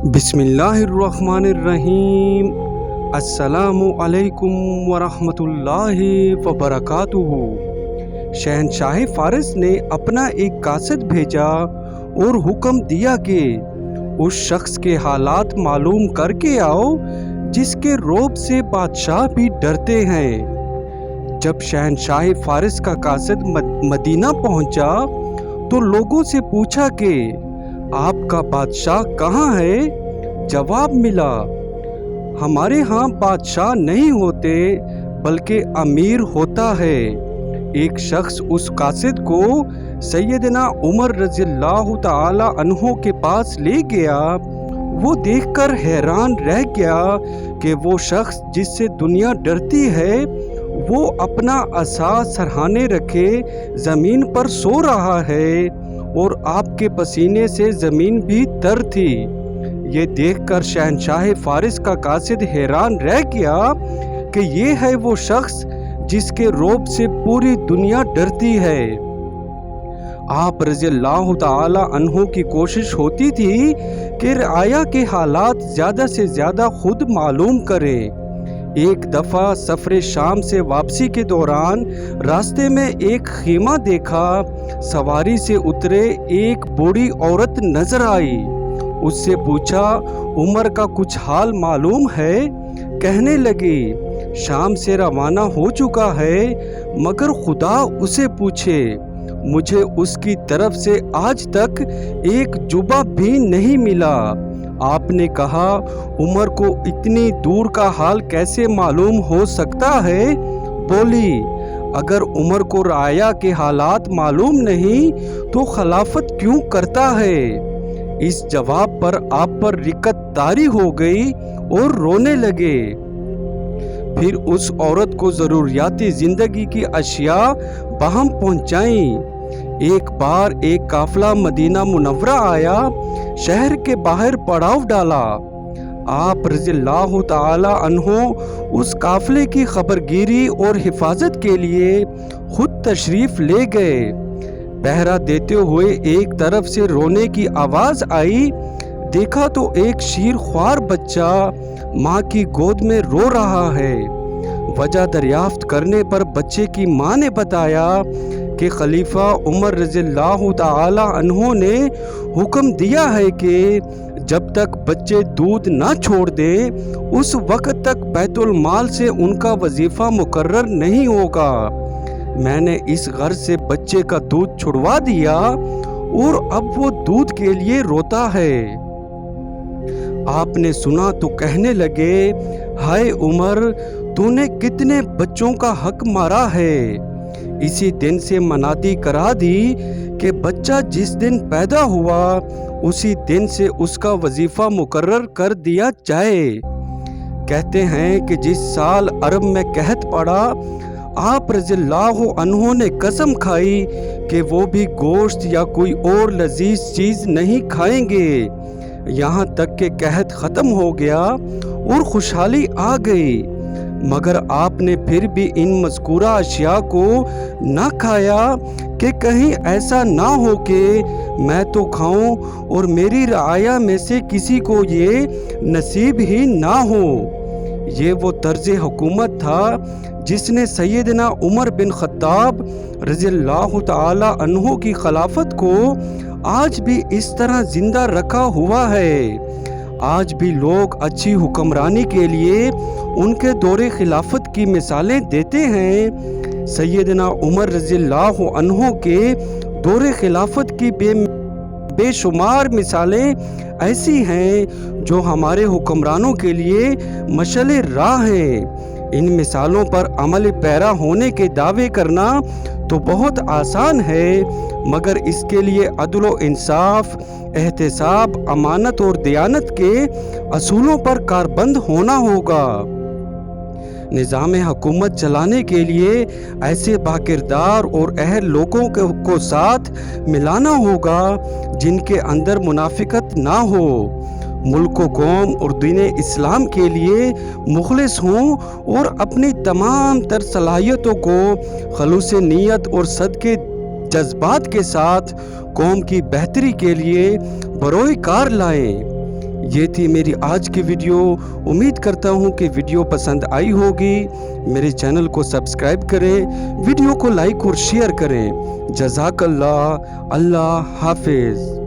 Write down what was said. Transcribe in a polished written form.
بسم اللہ الرحمن الرحیم۔ السلام علیکم ورحمۃ اللہ وبرکاتہ۔ شہنشاہ فارس نے اپنا ایک قاصد بھیجا اور حکم دیا کہ اس شخص کے حالات معلوم کر کے آؤ جس کے رعب سے بادشاہ بھی ڈرتے ہیں۔ جب شہنشاہ فارس کا قاصد مدینہ پہنچا تو لوگوں سے پوچھا کہ آپ کا بادشاہ کہاں ہے؟ جواب ملا، ہمارے ہاں بادشاہ نہیں ہوتے بلکہ امیر ہوتا ہے۔ ایک شخص اس قاصد کو سیدنا عمر رضی اللہ تعالی عنہ کے پاس لے گیا۔ وہ دیکھ کر حیران رہ گیا کہ وہ شخص جس سے دنیا ڈرتی ہے وہ اپنا عصا سرہانے رکھے زمین پر سو رہا ہے اور آپ کے پسینے سے زمین بھی تر تھی۔ یہ دیکھ کر شہنشاہ فارس کا قاصد حیران رہ گیا کہ یہ ہے وہ شخص جس کے رعب سے پوری دنیا ڈرتی ہے۔ آپ رضی اللہ تعالی عنہ کی کوشش ہوتی تھی کہ رعایا کے حالات زیادہ سے زیادہ خود معلوم کرے۔ ایک دفعہ سفر شام سے واپسی کے دوران راستے میں ایک خیمہ دیکھا۔ سواری سے اترے ایک بوڑھی عورت نظر آئی۔ اس سے پوچھا، عمر کا کچھ حال معلوم ہے؟ کہنے لگی، شام سے روانہ ہو چکا ہے مگر خدا اسے پوچھے، مجھے اس کی طرف سے آج تک ایک جبہ بھی نہیں ملا۔ آپ نے کہا، عمر کو اتنی دور کا حال کیسے معلوم ہو سکتا ہے؟ بولی، اگر عمر کو رعایا کے حالات معلوم نہیں تو خلافت کیوں کرتا ہے؟ اس جواب پر آپ پر رکت طاری ہو گئی اور رونے لگے۔ پھر اس عورت کو ضروریاتی زندگی کی اشیاء بہم پہنچائیں۔ ایک بار ایک قافلہ مدینہ منورہ آیا، شہر کے باہر پڑاؤ ڈالا۔ آپ رضی اللہ تعالی عنہ اس قافلے کی خبرگیری اور حفاظت کے لیے خود تشریف لے گئے۔ پہرا دیتے ہوئے ایک طرف سے رونے کی آواز آئی، دیکھا تو ایک شیر خوار بچہ ماں کی گود میں رو رہا ہے۔ وجہ دریافت کرنے پر بچے کی ماں نے بتایا کہ خلیفہ عمر رضی اللہ تعالی عنہ نے حکم دیا ہے کہ جب تک بچے دودھ نہ چھوڑ دیں اس وقت تک بیت المال سے ان کا وظیفہ مقرر نہیں ہوگا۔ میں نے اس غرض سے بچے کا دودھ چھڑوا دیا اور اب وہ دودھ کے لیے روتا ہے۔ آپ نے سنا تو کہنے لگے، ہائے عمر، تو نے کتنے بچوں کا حق مارا ہے۔ اسی دن سے منادی کرا دی کہ بچہ جس دن پیدا ہوا اسی دن سے اس کا وظیفہ مقرر کر دیا جائے۔ کہتے ہیں کہ جس سال عرب میں قحط پڑا، آپ رضی اللہ عنہ نے قسم کھائی کہ وہ بھی گوشت یا کوئی اور لذیذ چیز نہیں کھائیں گے، یہاں تک کہ قحط ختم ہو گیا اور خوشحالی آ گئی، مگر آپ نے پھر بھی ان مذکورہ اشیاء کو نہ کھایا کہ کہیں ایسا نہ ہو کہ میں تو کھاؤں اور میری رعایا میں سے کسی کو یہ نصیب ہی نہ ہو۔ یہ وہ طرز حکومت تھا جس نے سیدنا عمر بن خطاب رضی اللہ تعالی عنہ کی خلافت کو آج بھی اس طرح زندہ رکھا ہوا ہے۔ آج بھی لوگ اچھی حکمرانی کے لیے ان کے دور خلافت کی مثالیں دیتے ہیں۔ سیدنا عمر رضی اللہ عنہ کے دور خلافت کی بے شمار مثالیں ایسی ہیں جو ہمارے حکمرانوں کے لیے مشعل راہ ہیں۔ ان مثالوں پر عمل پیرا ہونے کے دعوے کرنا تو بہت آسان ہے، مگر اس کے لیے عدل و انصاف، احتساب، امانت اور دیانت کے اصولوں پر کاربند ہونا ہوگا۔ نظام حکومت چلانے کے لیے ایسے باکردار اور اہل لوگوں کو ساتھ ملانا ہوگا جن کے اندر منافقت نہ ہو، ملک و قوم اور دین اسلام کے لیے مخلص ہوں اور اپنی تمام تر صلاحیتوں کو خلوص نیت اور صدقے جذبات کے ساتھ قوم کی بہتری کے لیے بروئے کار لائیں۔ یہ تھی میری آج کی ویڈیو. امید کرتا ہوں کہ ویڈیو پسند آئی ہوگی. میرے چینل کو سبسکرائب کریں, ویڈیو کو لائک اور شیئر کریں. جزاک اللہ. اللہ حافظ.